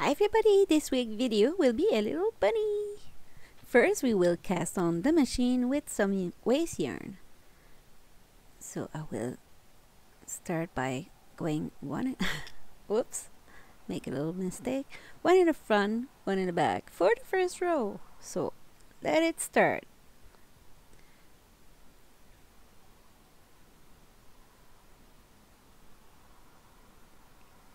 Hi everybody, this week's video will be a little bunny. First we will cast on the machine with some waste yarn. So I will start by going one, whoops, make a little mistake. One in the front, one in the back for the first row. So let it start.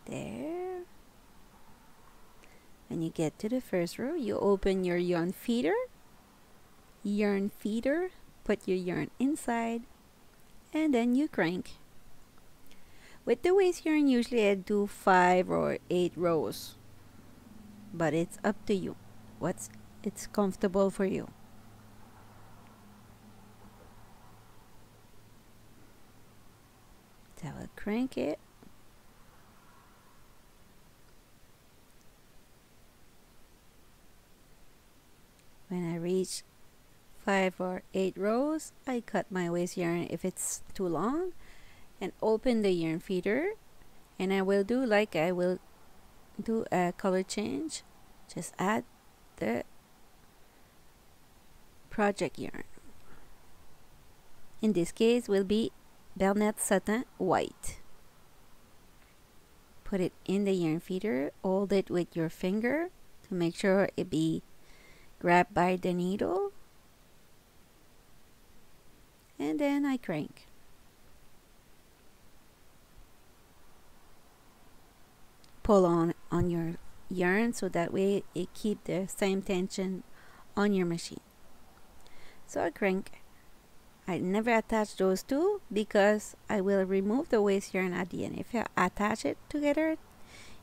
There. When you get to the first row, you open your yarn feeder, put your yarn inside, and then you crank. With the waste yarn, usually I do 5 or 8 rows, but it's up to you. It's comfortable for you. So I will crank it. When I reach 5 or 8 rows, I cut my waste yarn if it's too long and open the yarn feeder, and I will do like I will do a color change. Just add the project yarn. In this case will be Bernette Satin White. Put it in the yarn feeder, hold it with your finger to make sure it be grabbed by the needle, and then I crank. Pull on your yarn so that way it keep the same tension on your machine. So I crank. I never attach those two because I will remove the waste yarn at the end. If you attach it together,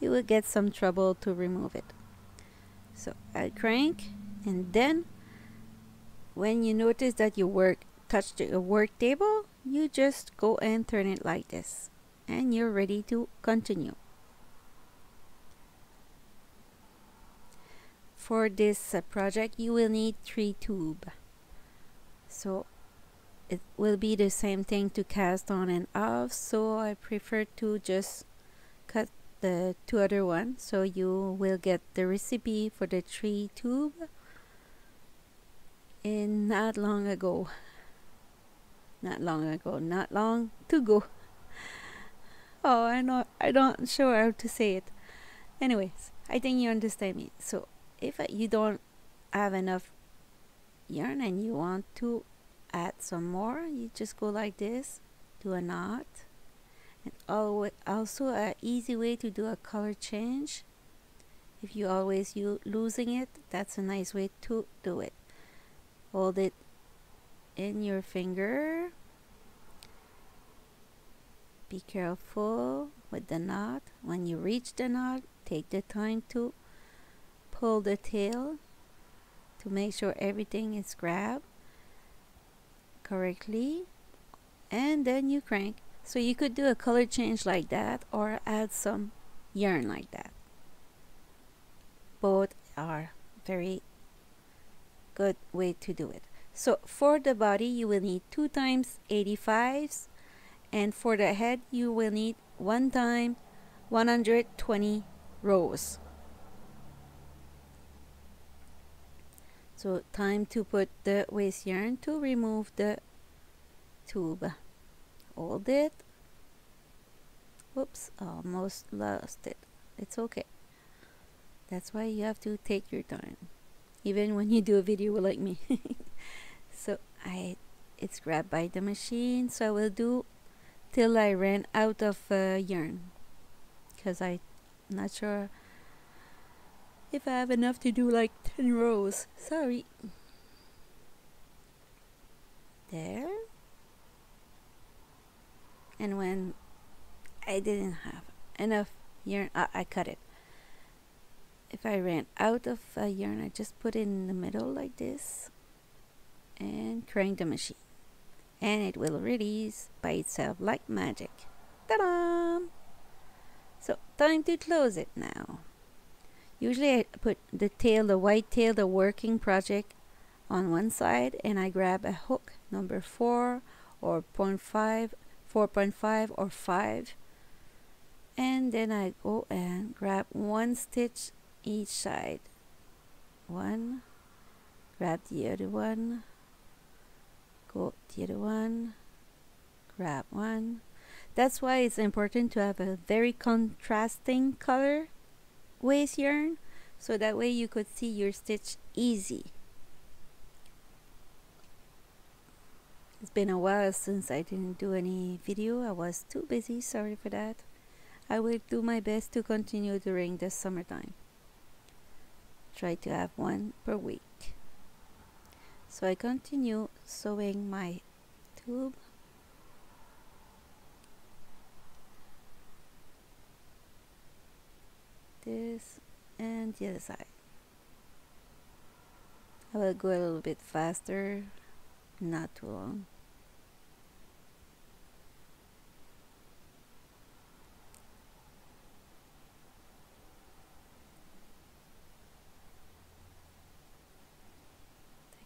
you will get some trouble to remove it. So I crank, and then when you notice that your work touched the work table, you just go and turn it like this, and you're ready to continue. For this project, you will need 3 tubes. So it will be the same thing to cast on and off, so I prefer to just cut the 2 other ones, so you will get the recipe for the 3 tube in not long to go. Oh, I don't sure how to say it. Anyways, I think you understand me. So if you don't have enough yarn and you want to add some more, you just go like this, do a knot. And also an easy way to do a color change. If you always losing it, that's a nice way to do it. Hold it in your finger. Be careful with the knot. When you reach the knot, take the time to pull the tail to make sure everything is grabbed correctly, and then you crank. So you could do a color change like that or add some yarn like that. Both are very good way to do it. So for the body, you will need 2 times 85s, and for the head you will need 1 time 120 rows. So time to put the waste yarn to remove the tube. Hold it. Whoops, almost lost it. It's okay. That's why you have to take your time, even when you do a video like me. So it's grabbed by the machine, so I will do till I ran out of yarn, because I'm not sure if I have enough to do like 10 rows. Sorry. There. And when I didn't have enough yarn, I cut it. If I ran out of yarn, I just put it in the middle like this and crank the machine, and it will release by itself like magic. Ta-da! So time to close it now. Usually I put the tail, the white tail, the working project on one side, and I grab a hook number 4 or 0.5, 4.5 or 5, and then I go and grab 1 stitch each side. One, grab the other one, go the other one, grab one. That's why it's important to have a very contrasting color waste yarn, so that way you could see your stitch easy. It's been a while since I didn't do any video. I was too busy, sorry for that. I will do my best to continue during the summertime. Try to have one per week. So I continue sewing my tube. This and the other side. I will go a little bit faster, not too long.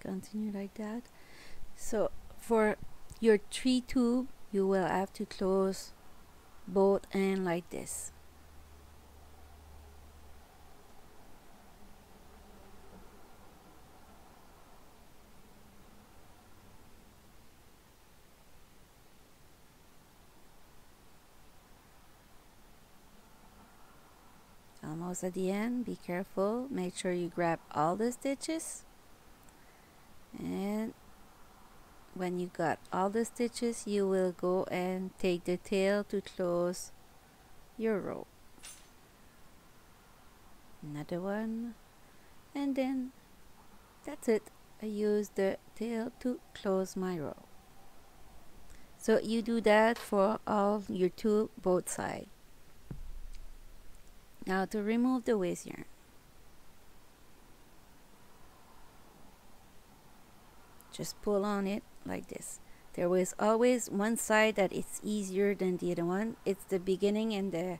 Continue like that. So for your 3 tube, you will have to close both ends like this. Almost at the end, be careful, make sure you grab all the stitches. And when you got all the stitches, you will go and take the tail to close your row. Another one, and then that's it. I use the tail to close my row. So you do that for all your tube, both sides. Now to remove the waste yarn. Just pull on it like this. There is always one side that is easier than the other one. It's the beginning and the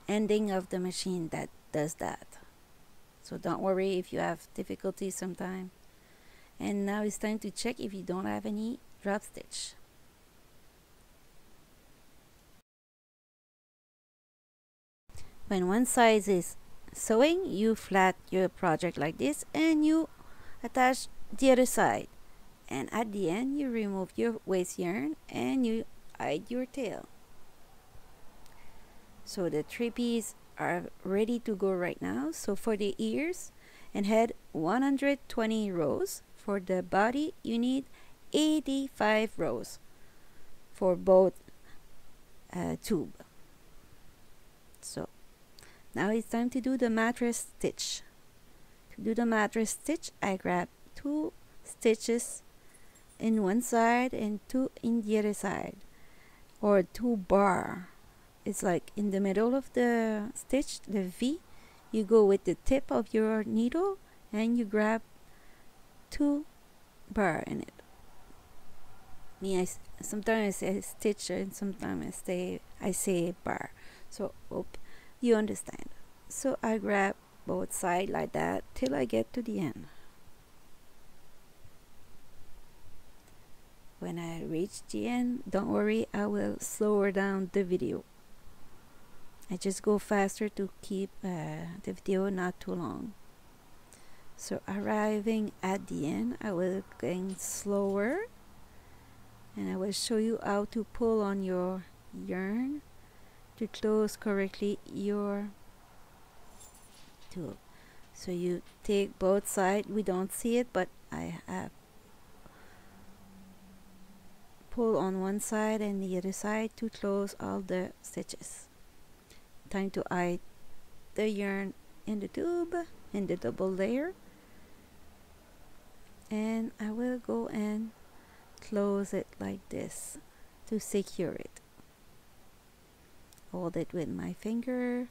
ending of the machine that does that. So don't worry if you have difficulty sometime. And now it's time to check if you don't have any drop stitch. When one side is sewing, you flat your project like this and you attach the other side. And at the end, you remove your waste yarn and you hide your tail. So the 3 pieces are ready to go right now. So for the ears and head, 120 rows. For the body, you need 85 rows for both tube. So now it's time to do the mattress stitch. To do the mattress stitch, I grab 2 stitches in one side and 2 in the other side, or 2 bar. It's like in the middle of the stitch, the V, you go with the tip of your needle and you grab 2 bar in it. Sometimes I say stitch and sometimes I say bar. So hope you understand. So I grab both sides like that till I get to the end. When I reach the end, don't worry, I will slower down the video. I just go faster to keep the video not too long. So arriving at the end, I will go slower and I will show you how to pull on your yarn to close correctly your tube. So you take both sides. We don't see it, but I have pull on one side and the other side to close all the stitches. Time to hide the yarn in the tube in the double layer, and I will go and close it like this to secure it. Hold it with my finger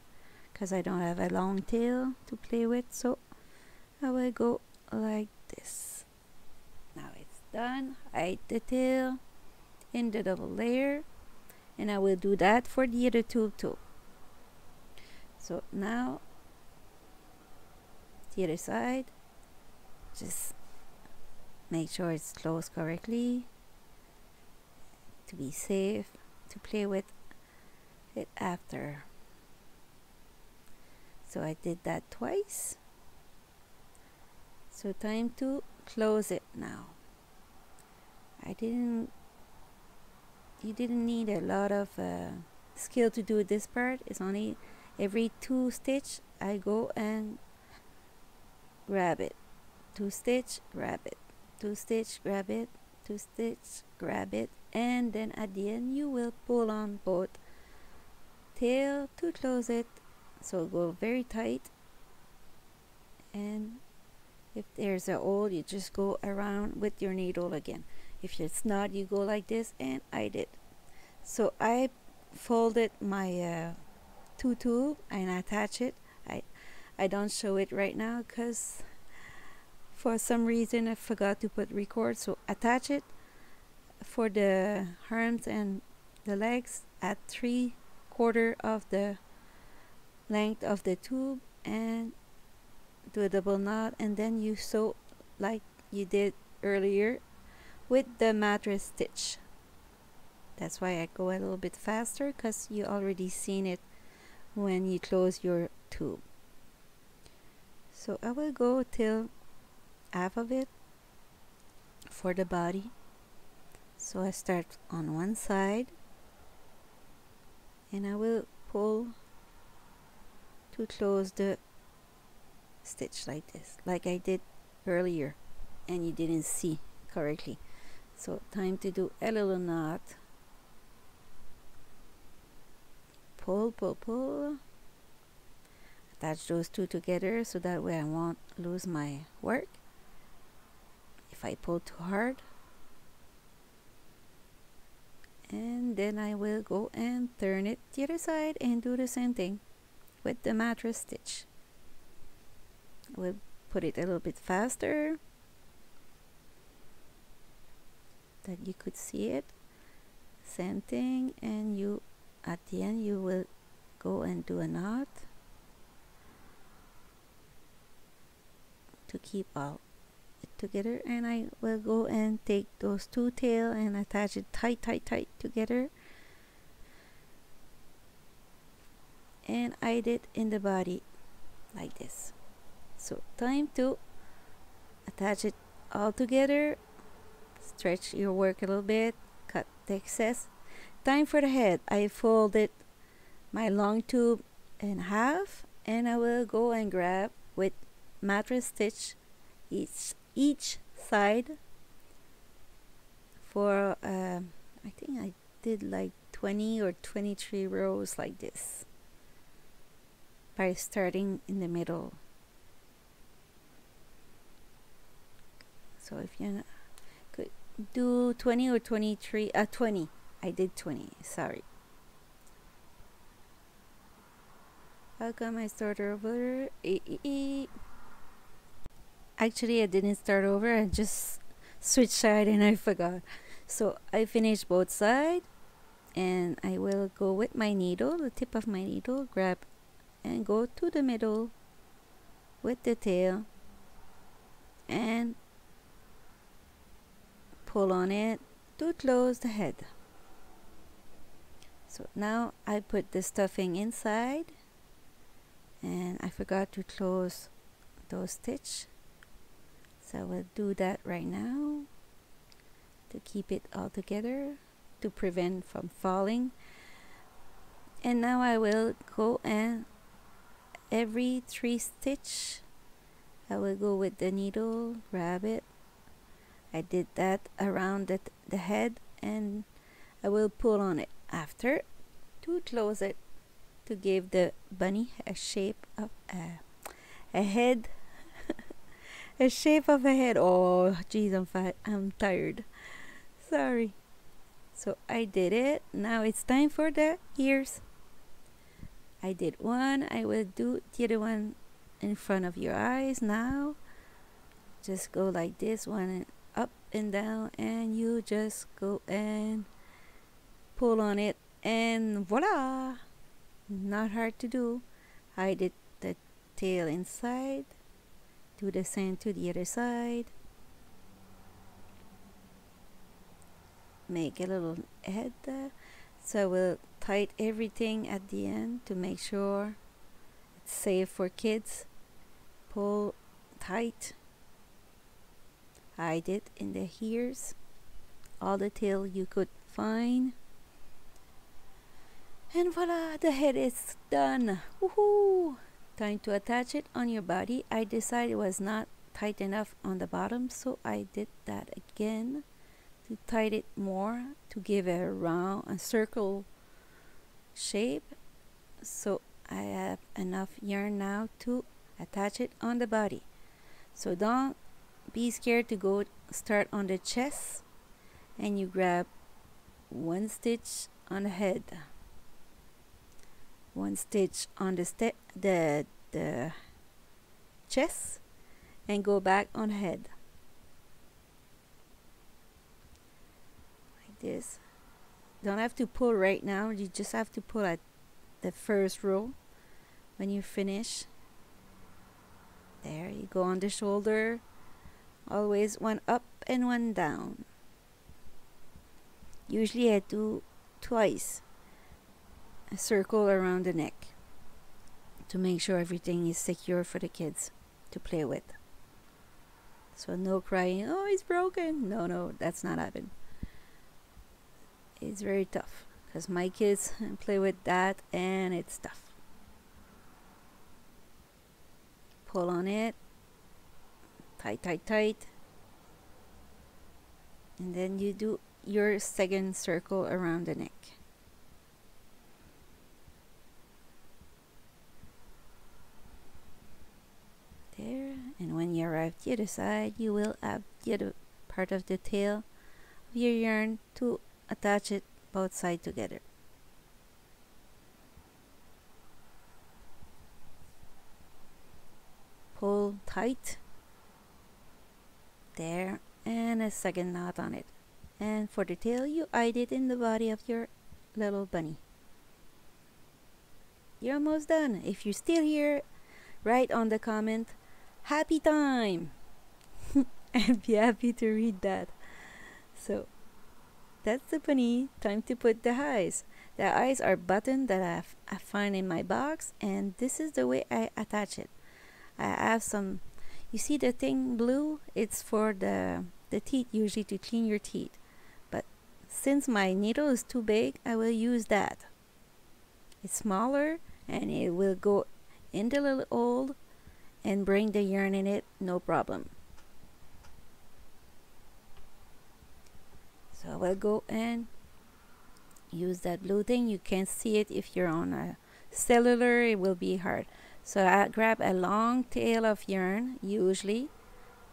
because I don't have a long tail to play with, so I will go like this. Now it's done. Hide the tail in the double layer, and I will do that for the other tube too. So now the other side, just make sure it's closed correctly to be safe to play with it after. So I did that twice. So time to close it now. You didn't need a lot of skill to do this part. It's only every 2 stitch I go and grab it. 2 stitch, grab it. 2 stitch, grab it. 2 stitch, grab it, and then at the end you will pull on both tail to close it. So go very tight, and if there's a hole, you just go around with your needle again. If it's not, you go like this, and I did. So I folded my 2 tube and attach it. I don't show it right now because for some reason I forgot to put record. So attach it for the arms and the legs at 3/4 of the length of the tube, and do a double knot, and then you sew like you did earlier with the mattress stitch. That's why I go a little bit faster, because you already seen it when you close your tube. So I will go till half of it for the body. So I start on one side, and I will pull to close the stitch like this, like I did earlier and you didn't see correctly. So time to do a little knot. Pull, pull, pull. Attach those 2 together so that way I won't lose my work if I pull too hard. And then I will go and turn it the other side and do the same thing with the mattress stitch. We'll put it a little bit faster that you could see it. Same thing, and you at the end you will go and do a knot to keep all it together, and I will go and take those 2 tail and attach it tight together, and I did in the body like this. So time to attach it all together, stretch your work a little bit, cut the excess. Time for the head. I folded my long tube in half, and I will go and grab with mattress stitch each side for I think I did like 20 or 23 rows like this by starting in the middle. So if you could do 20 or 23, 20. I did 20, sorry. How come I start over? Actually, I didn't start over. I just switched side and I forgot. So I finished both sides, and I will go with my needle, the tip of my needle, grab and go to the middle with the tail and pull on it to close the head. So now I put the stuffing inside, and I forgot to close those stitches, so I will do that right now to keep it all together to prevent from falling. And now I will go and every 3 stitch I will go with the needle, grab it. I did that around the head, and I will pull on it after to close it to give the bunny a shape of a head. A shape of a head. Oh geez, I'm tired, sorry. So I did it. Now it's time for the ears. I did one, I will do the other one in front of your eyes. Now just go like this, one up and down, and you just go and pull on it, and voila, not hard to do. I did the tail inside, do the same to the other side, make a little head there. So we'll tight everything at the end to make sure it's safe for kids. Pull tight. Hide it in the ears, all the tail you could find. And voila, the head is done. Woohoo! Time to attach it on your body. I decided it was not tight enough on the bottom, so I did that again to tighten it more, to give a circle shape. So I have enough yarn now to attach it on the body. So don't be scared to go start on the chest, and you grab one stitch on the head, one stitch on the chest, and go back on the head like this. Don't have to pull right now, you just have to pull at the first row. When you finish, there you go on the shoulder, always one up and one down. Usually I do twice a circle around the neck to make sure everything is secure for the kids to play with. So no crying, oh it's broken. No, that's not happening. It's very tough because my kids play with that and it's tough. Pull on it, tight, and then you do your second circle around the neck. There, and when you arrive at the other side, you will have the other part of the tail of your yarn to attach it both sides together. Pull tight there, and a second knot on it. And for the tail, you hide it in the body of your little bunny. You're almost done. If you're still here, write on the comment, happy time. I'd be happy to read that. So that's the bunny. Time to put the eyes. The eyes are buttons that I find in my box, and this is the way I attach it. I have some, you see the thing blue? It's for the teeth, usually to clean your teeth. But since my needle is too big, I will use that. It's smaller and it will go in the little hole and bring the yarn in it, no problem. So I will go and use that blue thing. You can't see it if you're on a cellular, it will be hard. So I grab a long tail of yarn. Usually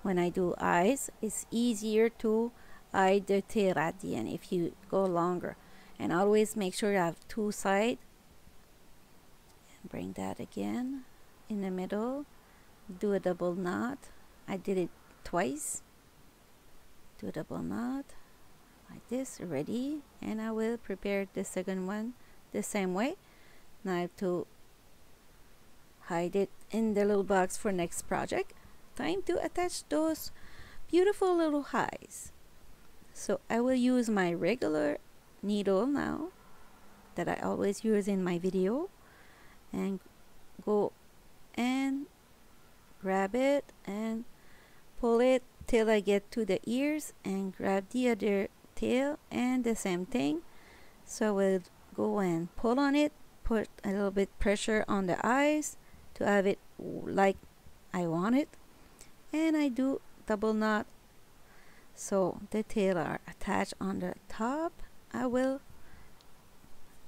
when I do eyes, it's easier to hide the tail at the end if you go longer. And always make sure you have two sides. And bring that again in the middle. Do a double knot. I did it twice. Do a double knot like this, ready. And I will prepare the second one the same way. Now I have to hide it in the little box for next project. Time to attach those beautiful little eyes. So I will use my regular needle now that I always use in my video, and go and grab it and pull it till I get to the ears, and grab the other tail and the same thing. So we'll go and pull on it, put a little bit pressure on the eyes to have it like I want it, and I do double knot so the tail are attached on the top. I will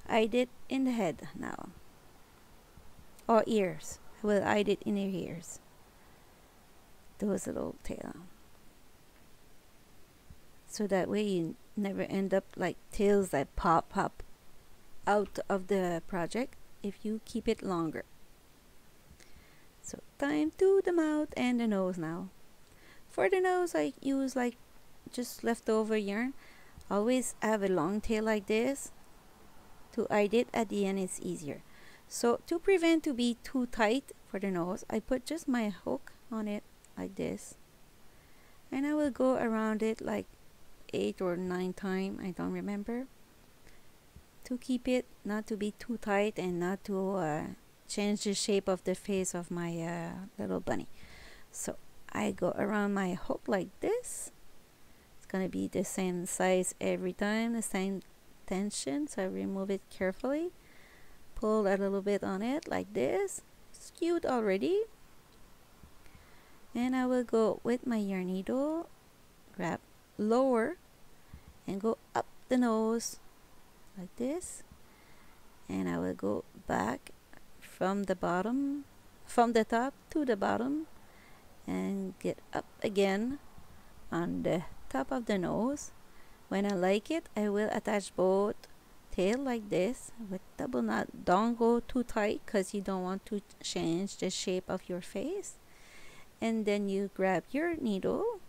hide it in the head now, or ears. I will hide it in your ears, those little tail, so that way you never end up like tails that pop out of the project if you keep it longer. So time to the mouth and the nose now. For the nose, I use like just leftover yarn. Always have a long tail like this to hide it at the end. It's easier. So to prevent to be too tight for the nose, I put just my hook on it like this, and I will go around it like 8 or 9 times, I don't remember, to keep it not to be too tight and not to change the shape of the face of my little bunny. So I go around my hook like this. It's gonna be the same size every time, the same tension. So I remove it carefully, pull a little bit on it like this. It's cute already. And I will go with my yarn needle, grab lower and go up the nose like this, and I will go back from the bottom, from the top to the bottom, and get up again on the top of the nose. When I like it, I will attach both tail like this with double knot. Don't go too tight because you don't want to change the shape of your face. And then you grab your needle,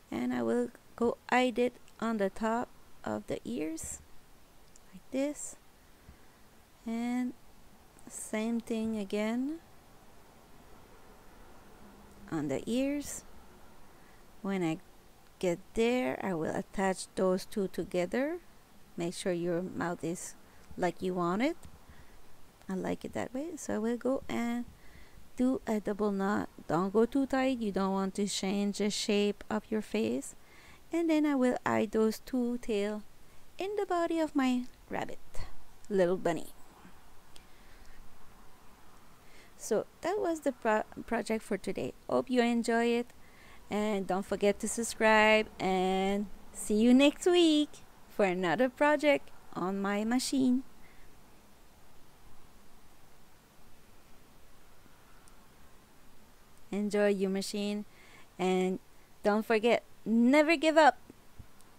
and I will go hide it on the top of the ears like this, and same thing again on the ears. When I get there, I will attach those two together. Make sure your mouth is like you want it. I like it that way, so I will go and do a double knot. Don't go too tight, you don't want to change the shape of your face. And then I will hide those two tails in the body of my rabbit, little bunny. So that was the project for today. Hope you enjoy it, and don't forget to subscribe, and see you next week for another project on my machine. Enjoy your machine, and don't forget, never give up.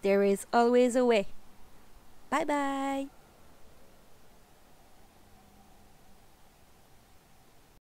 There is always a way. Bye bye.